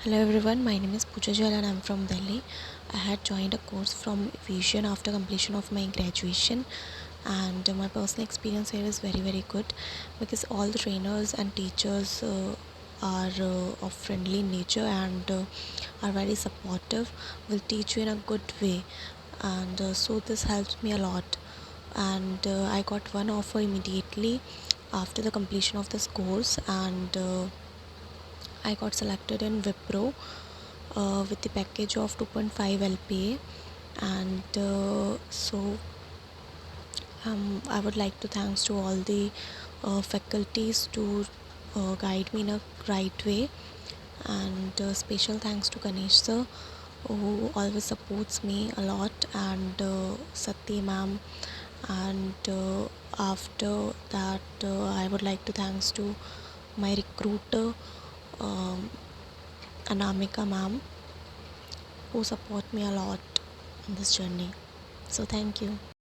Hello everyone, my name is Pooja Juyal and I'm from Delhi. I had joined a course from Vision after completion of my graduation, and my personal experience here is very good because all the trainers and teachers are of friendly nature and are very supportive, will teach you in a good way, and so this helps me a lot. And I got one offer immediately after the completion of this course, and I got selected in Wipro with the package of 2.5 LPA, and I would like to thanks to all the faculties to guide me in a right way, and special thanks to Ganesh sir who always supports me a lot, and Sati ma'am, and after that I would like to thanks to my recruiter, um, Anamika ma'am, who support me a lot in this journey. So thank you.